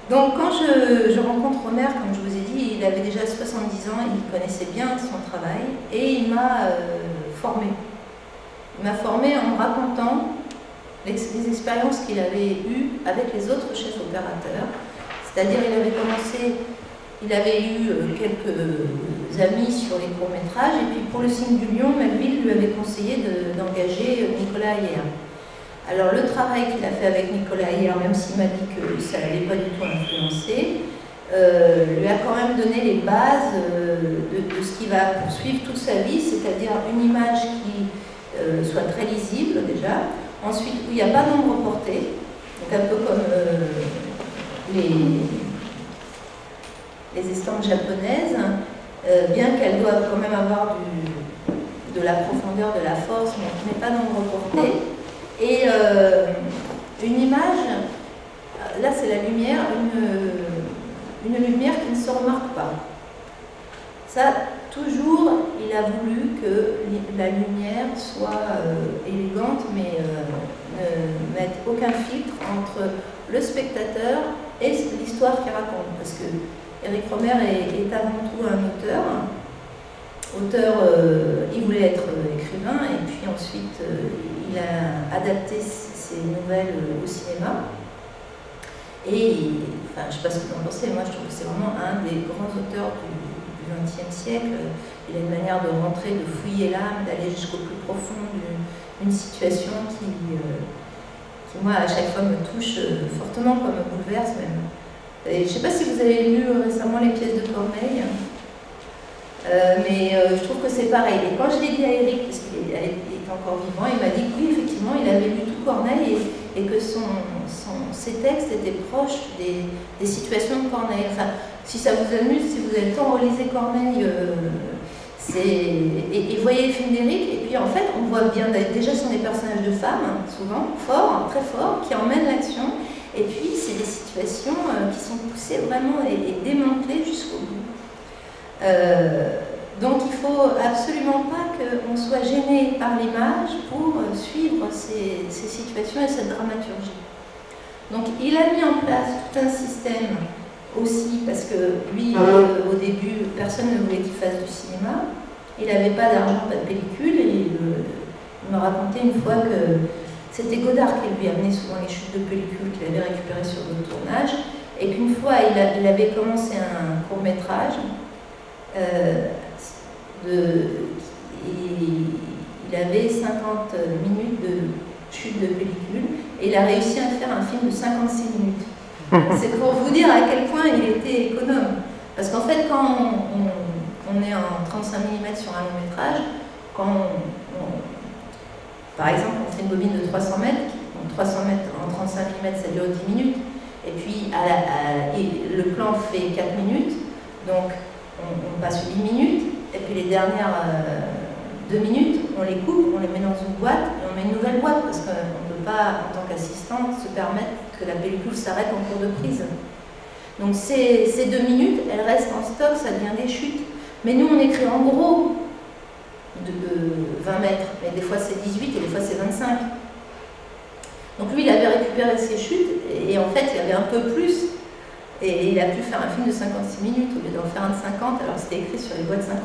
Donc quand je rencontre Romer, comme je vous ai dit, il avait déjà 70 ans, il connaissait bien son travail et il m'a formé. Il m'a formé en me racontant les expériences qu'il avait eues avec les autres chefs opérateurs. C'est-à-dire il avait eu quelques amis sur les courts-métrages et puis pour le Cygne du Lion, Melville lui avait conseillé d'engager Nicolas Ayer. Alors le travail qu'il a fait avec Nicolas Ayer, même s'il m'a dit que ça n'allait pas du tout influencer, lui a quand même donné les bases de ce qui va poursuivre toute sa vie, c'est-à-dire une image qui soit très lisible déjà, ensuite où il n'y a pas d'ombre portée, donc un peu comme les estampes japonaises, bien qu'elles doivent quand même avoir de la profondeur, de la force, mais pas d'ombre portée. Et une image, là c'est la lumière, une lumière qui ne se remarque pas. Ça, toujours, il a voulu que la lumière soit élégante, mais ne mette aucun filtre entre le spectateur et l'histoire qu'il raconte. Parce que Éric Rohmer est avant tout un auteur. Il voulait être écrivain et puis ensuite il a adapté ses nouvelles au cinéma. Et enfin, je ne sais pas ce que vous en pensez, moi je trouve que c'est vraiment un des grands auteurs du XXe siècle. Il a une manière de rentrer, de fouiller l'âme, d'aller jusqu'au plus profond d'une situation qui, moi, à chaque fois me touche fortement, comme me bouleverse même. Et je ne sais pas si vous avez lu récemment les pièces de Corneille. Mais je trouve que c'est pareil. Et quand je l'ai dit à Éric, parce qu'il est encore vivant, il m'a dit que oui, effectivement, il avait lu tout Corneille et que ses textes étaient proches des situations de Corneille. Enfin, si ça vous amuse, si vous avez le temps, relisez Corneille. Et voyez les films d'Éric, et puis en fait, on voit bien, déjà, ce sont des personnages de femmes, souvent, forts, très forts, qui emmènent l'action. Et puis, c'est des situations qui sont poussées vraiment et démantelées jusqu'au bout. Donc il ne faut absolument pas qu'on soit gêné par l'image pour suivre ces situations et cette dramaturgie. Donc il a mis en place tout un système aussi, parce que lui, au début, personne ne voulait qu'il fasse du cinéma. Il n'avait pas d'argent, pas de pellicule, et il me racontait une fois que c'était Godard qui lui amenait souvent les chutes de pellicule qu'il avait récupérées sur le tournage, et qu'une fois il avait commencé un court-métrage. Il avait 50 minutes de chute de pellicule et il a réussi à faire un film de 56 minutes. C'est pour vous dire à quel point il était économe. Parce qu'en fait, quand on est en 35 mm sur un long métrage, par exemple, on fait une bobine de 300 mètres, donc 300 mètres en 35 mm, ça dure 10 minutes, et puis le plan fait 4 minutes, donc on passe 8 minutes, et puis les dernières 2 minutes, on les coupe, on les met dans une boîte, et on met une nouvelle boîte, parce qu'on ne peut pas, en tant qu'assistant, se permettre que la pellicule s'arrête en cours de prise. Donc ces 2 minutes, elles restent en stock, ça devient des chutes. Mais nous, on écrit en gros de 20 mètres, mais des fois c'est 18 et des fois c'est 25. Donc lui, il avait récupéré ses chutes, et en fait, il y avait un peu plus. Et il a pu faire un film de 56 minutes au lieu d'en faire un de 50, alors c'était écrit sur les boîtes 50.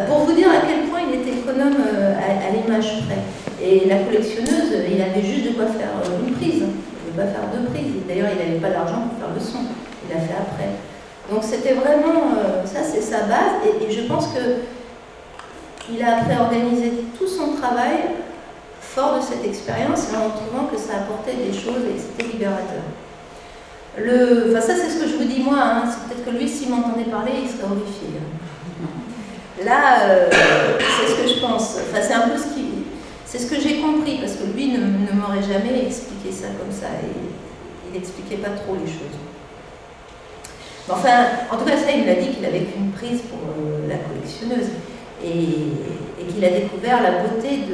Pour vous dire à quel point il était économe à l'image près. Et la collectionneuse, il avait juste de quoi faire une prise, il ne pouvait pas faire 2 prises. D'ailleurs, il n'avait pas d'argent pour faire le son, il l'a fait après. Donc c'était vraiment, ça c'est sa base, et je pense qu'il a après organisé tout son travail fort de cette expérience, en trouvant que ça apportait des choses et que c'était libérateur. Enfin, ça c'est ce que je vous dis moi, hein. C'est peut-être que lui, s'il m'entendait parler, il serait horrifié. Là, c'est ce que je pense. Enfin, c'est un peu c'est ce que j'ai compris, parce que lui ne m'aurait jamais expliqué ça comme ça, et il n'expliquait pas trop les choses. Enfin, en tout cas, ça, il m'a dit qu'il avait qu'une prise pour la collectionneuse, et qu'il a découvert la beauté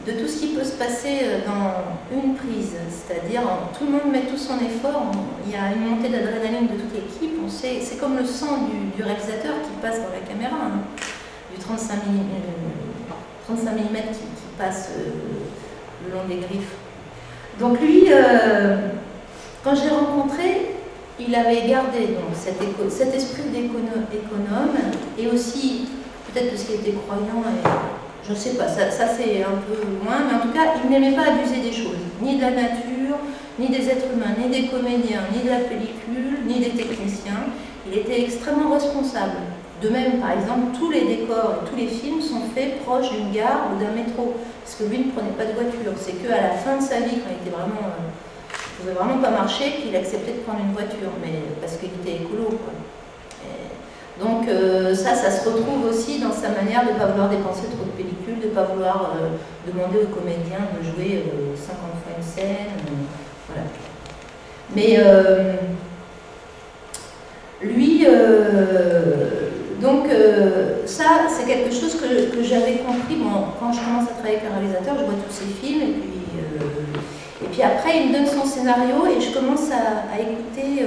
de tout ce qui peut se passer dans une prise, c'est-à-dire tout le monde met tout son effort, il y a une montée d'adrénaline de toute l'équipe, c'est comme le sang du réalisateur qui passe dans la caméra, hein, du 35 mm qui passe le long des griffes. Donc lui, Quand je l'ai rencontré, il avait gardé donc, cet esprit d'économe et aussi, peut-être parce qu'il était croyant, et, je ne sais pas, ça c'est un peu loin, mais en tout cas, il n'aimait pas abuser des choses, ni de la nature, ni des êtres humains, ni des comédiens, ni de la pellicule, ni des techniciens. Il était extrêmement responsable. De même, par exemple, tous les décors et tous les films sont faits proches d'une gare ou d'un métro, parce que lui ne prenait pas de voiture. C'est qu'à la fin de sa vie, quand il était vraiment, il ne pouvait vraiment pas marcher, qu'il acceptait de prendre une voiture, mais parce qu'il était écolo, quoi. Donc ça se retrouve aussi dans sa manière de ne pas vouloir dépenser trop de pellicules, de ne pas vouloir demander aux comédiens de jouer 50 fois une scène, voilà. Mais lui, donc ça c'est quelque chose que j'avais compris. Bon, quand je commence à travailler avec un réalisateur, je vois tous ses films et puis après il me donne son scénario et je commence à écouter.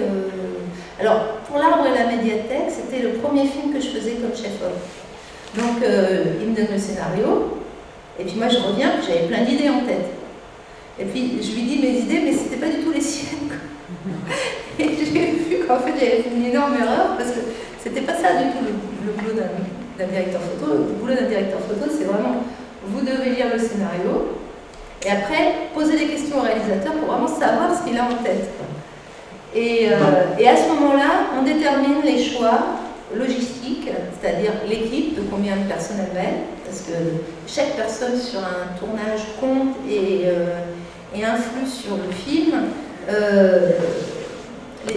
Alors pour l'Arbre et la médiathèque, c'était le premier film que je faisais comme chef-op. Donc il me donne le scénario et puis moi je reviens, j'avais plein d'idées en tête. Et puis je lui dis mes idées, mais c'était pas du tout les siennes. Et j'ai vu qu'en fait j'avais fait une énorme erreur parce que c'était pas ça du tout le boulot d'un directeur photo. Le boulot d'un directeur photo, c'est vraiment, vous devez lire le scénario et après poser des questions au réalisateur pour vraiment savoir ce qu'il a en tête. Et à ce moment-là, on détermine les choix logistiques, c'est-à-dire l'équipe, de combien de personnes elle va être, parce que chaque personne sur un tournage compte et influe sur le film.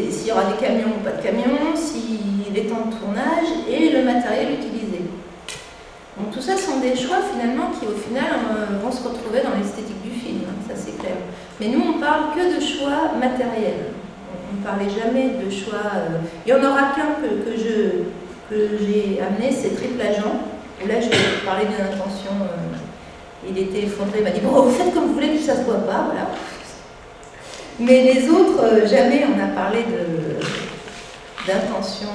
S'il y aura des camions ou pas de camions, les temps de tournage et le matériel utilisé. Donc tout ça sont des choix finalement qui au final vont se retrouver dans l'esthétique du film, hein, ça c'est clair. Mais nous on parle que de choix matériels. On ne parlait jamais de choix. Il y en aura qu'un que j'ai amené, c'est Triple Agent. Et là je vais parler d'une intention. Il était effondré, il m'a dit bon vous faites comme vous voulez, puis ça se voit pas, voilà. Mais les autres, jamais on a parlé d'intention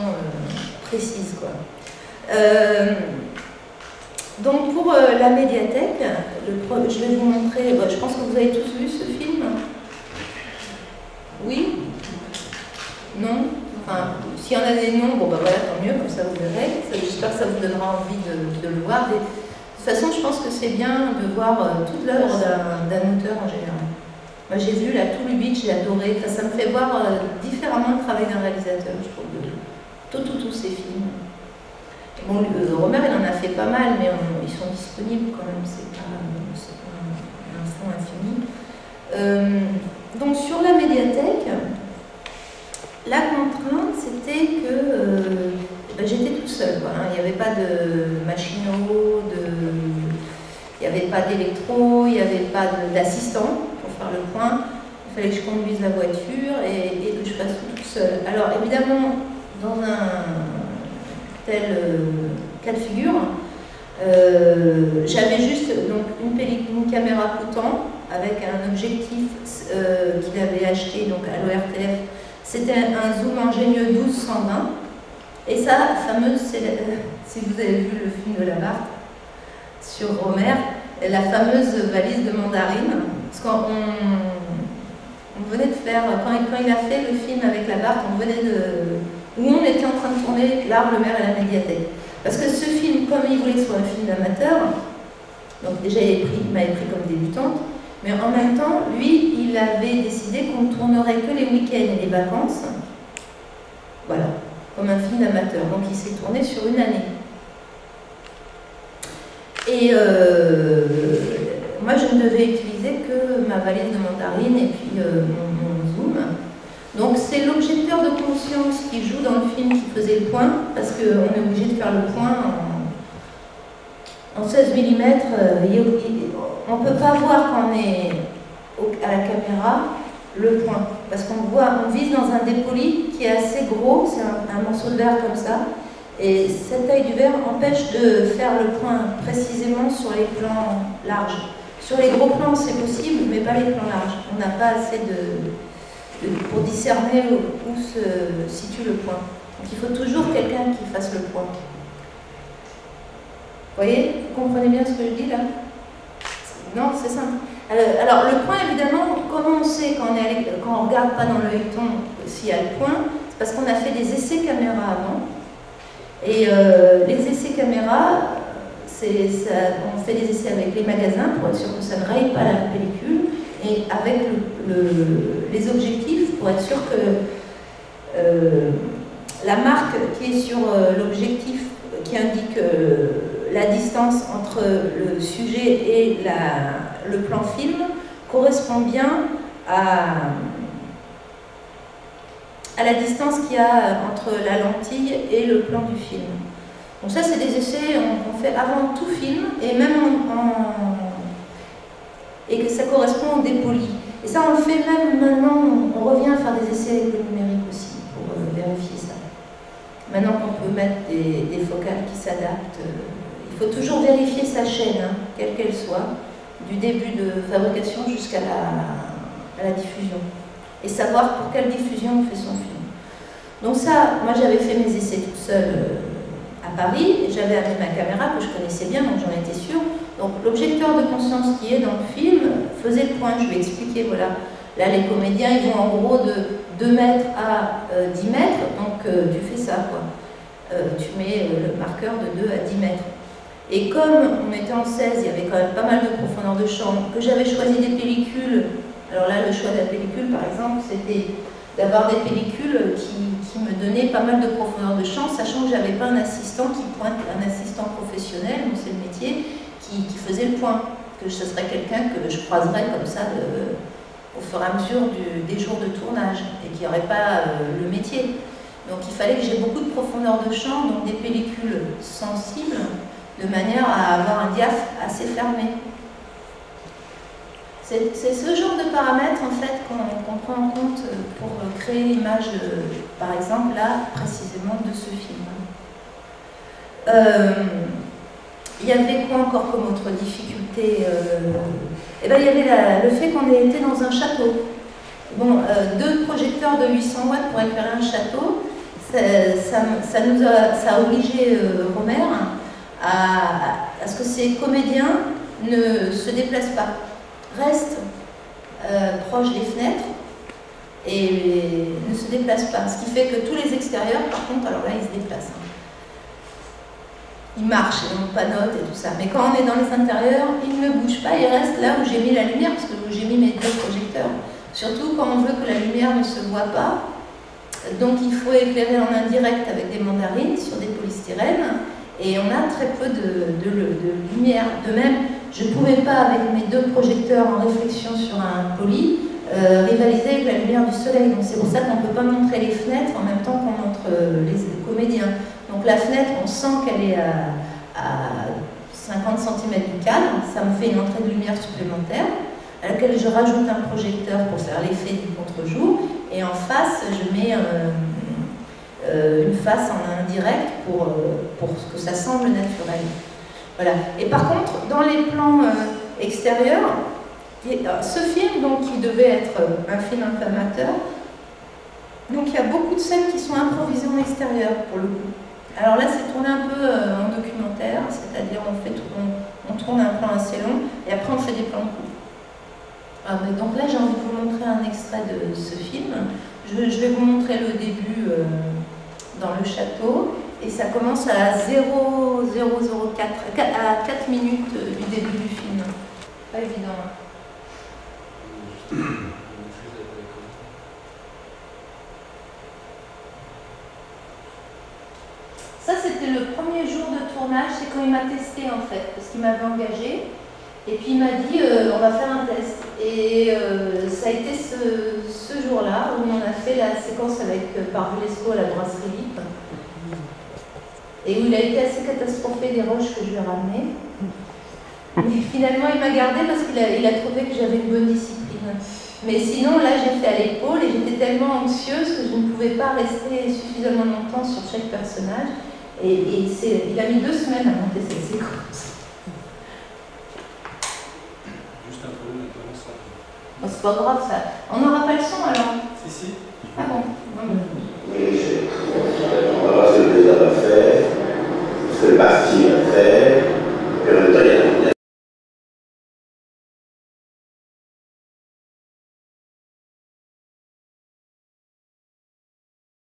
précise, quoi. Donc pour la médiathèque, je vais vous montrer, je pense que vous avez tous vu ce film. Oui? Non? Enfin, s'il y en a des noms, bon ben voilà, tant mieux, comme ça vous verrez. J'espère que ça vous donnera envie de le voir. De toute façon, je pense que c'est bien de voir toute l'œuvre d'un auteur en général. Moi j'ai vu là tout Lubitsch, j'ai adoré, enfin, ça me fait voir différemment le travail d'un réalisateur, je trouve, tous ces films. Bon, Romer il en a fait pas mal, mais ils sont disponibles quand même, c'est pas un fond infini. Donc sur la médiathèque, la contrainte c'était que j'étais toute seule, voilà. Il n'y avait pas de machinot, il n'y avait pas d'électro, il n'y avait pas d'assistant. Faire le point, il fallait que je conduise la voiture et que je fasse tout toute seule. Alors évidemment, dans un tel cas de figure, j'avais juste donc, une caméra Poutan avec un objectif qu'il avait acheté donc, à l'ORTF. C'était un zoom ingénieux 12-120 et sa fameuse, si vous avez vu le film de Labarthe sur Romer, la fameuse valise de mandarine. Parce qu'on venait de faire, quand il a fait le film avec Labarthe, où on était en train de tourner L'Arbre, le Maire et la médiathèque. Parce que ce film, comme il voulait que ce soit un film d'amateur, donc déjà il m'avait pris comme débutante, mais en même temps, lui, il avait décidé qu'on ne tournerait que les week-ends et les vacances, voilà, comme un film d'amateur. Donc il s'est tourné sur une année. Et moi, je ne devais utiliser que ma valise de mandarine et puis mon zoom. Donc, c'est l'objecteur de conscience qui joue dans le film qui faisait le point, parce qu'on est obligé de faire le point en 16 mm. On ne peut pas voir quand on est à la caméra le point, parce qu'on vise dans un dépoli qui est assez gros, c'est un morceau de verre comme ça. Et cette taille du verre empêche de faire le point précisément sur les plans larges. Sur les gros plans, c'est possible, mais pas les plans larges. On n'a pas assez pour discerner où se situe le point. Donc il faut toujours quelqu'un qui fasse le point. Vous voyez? Vous comprenez bien ce que je dis là? Non, c'est simple. Alors, le point, évidemment, comment on sait quand on ne regarde pas dans l'œilleton s'il y a le point? C'est parce qu'on a fait des essais caméra avant. Et les essais caméra, on fait des essais avec les magasins pour être sûr que ça ne raye pas la pellicule, et avec les objectifs pour être sûr que la marque qui est sur l'objectif, qui indique la distance entre le sujet et le plan film, correspond bien à la distance qu'il y a entre la lentille et le plan du film. Donc ça, c'est des essais qu'on fait avant tout film, et même et que ça correspond au dépoli. Et ça, on le fait même maintenant, on revient à faire des essais avec le numérique aussi, pour vérifier ça. Maintenant qu'on peut mettre des focales qui s'adaptent, il faut toujours vérifier sa chaîne, hein, quelle qu'elle soit, du début de fabrication jusqu'à la diffusion. Et savoir pour quelle diffusion on fait son film. Donc ça, moi j'avais fait mes essais toute seule à Paris, et j'avais amené ma caméra que je connaissais bien, donc j'en étais sûre. Donc l'objecteur de conscience qui est dans le film faisait le point, je lui ai expliqué, voilà, là les comédiens ils vont en gros de 2 mètres à 10 mètres, donc tu fais ça quoi. Tu mets le marqueur de 2 à 10 mètres. Et comme on était en 16, il y avait quand même pas mal de profondeur de champ, que j'avais choisi des pellicules. Alors là, le choix de la pellicule, par exemple, c'était d'avoir des pellicules qui me donnaient pas mal de profondeur de champ, sachant que j'avais pas un assistant qui pointe, un assistant professionnel, donc c'est le métier, qui faisait le point. Que ce serait quelqu'un que je croiserais comme ça au fur et à mesure des jours de tournage, et qui n'aurait pas le métier. Donc il fallait que j'ai beaucoup de profondeur de champ, donc des pellicules sensibles, de manière à avoir un diaph assez fermé. C'est ce genre de paramètres en fait qu'on prend en compte pour créer l'image, par exemple là précisément de ce film. Il y avait quoi encore comme autre difficulté? Eh ben, il y avait le fait qu'on ait été dans un château. Bon, 2 projecteurs de 800 watts pour éclairer un château, ça a obligé Romer à ce que ces comédiens ne se déplacent pas, restent proches des fenêtres et ne se déplacent pas. Ce qui fait que tous les extérieurs, par contre, alors là, ils se déplacent. Ils marchent, et on panote et tout ça. Mais quand on est dans les intérieurs, ils ne bougent pas, ils restent là où j'ai mis la lumière, parce que j'ai mis mes 2 projecteurs. Surtout quand on veut que la lumière ne se voit pas. Donc il faut éclairer en indirect avec des mandarines sur des polystyrènes. Et on a très peu de lumière. De même, je ne pouvais pas, avec mes 2 projecteurs en réflexion sur un poly, rivaliser avec la lumière du soleil. Donc c'est pour ça qu'on ne peut pas montrer les fenêtres en même temps qu'on montre les comédiens. Donc la fenêtre, on sent qu'elle est à 50 cm du cadre. Ça me fait une entrée de lumière supplémentaire, à laquelle je rajoute un projecteur pour faire l'effet du contre-jour. Et en face, je mets une face en indirect pour que ça semble naturel. Voilà. Et par contre, dans les plans extérieurs, ce film, donc, qui devait être un film un peu amateur, donc il y a beaucoup de scènes qui sont improvisées en extérieur, pour le coup. Alors là, c'est tourné un peu en documentaire, c'est-à-dire on tourne un plan assez long, et après on fait des plans courts. Donc là, j'ai envie de vous montrer un extrait de ce film. Je vais vous montrer le début dans le château, et ça commence à 0,004, à 4 minutes du début du film. Pas évident. Ça, c'était le premier jour de tournage, c'est quand il m'a testé en fait, parce qu'il m'avait engagé. Et puis il m'a dit, on va faire un test. Et ça a été ce jour-là où on a fait la séquence avec Parvulesco à la brasserie Lippe. Et où il a été assez catastrophé des roches que je lui ai ramenées. Mais finalement, il m'a gardé parce qu'il a trouvé que j'avais une bonne discipline. Mais sinon, là, j'ai fait à l'épaule et j'étais tellement anxieuse que je ne pouvais pas rester suffisamment longtemps sur chaque personnage. Et il a mis 2 semaines à monter cette séquence. Oh, c'est pas grave ça. On n'aura pas le son alors? Si. Ah bon? On va voir ce que le président va faire, ce que le parti va faire, que le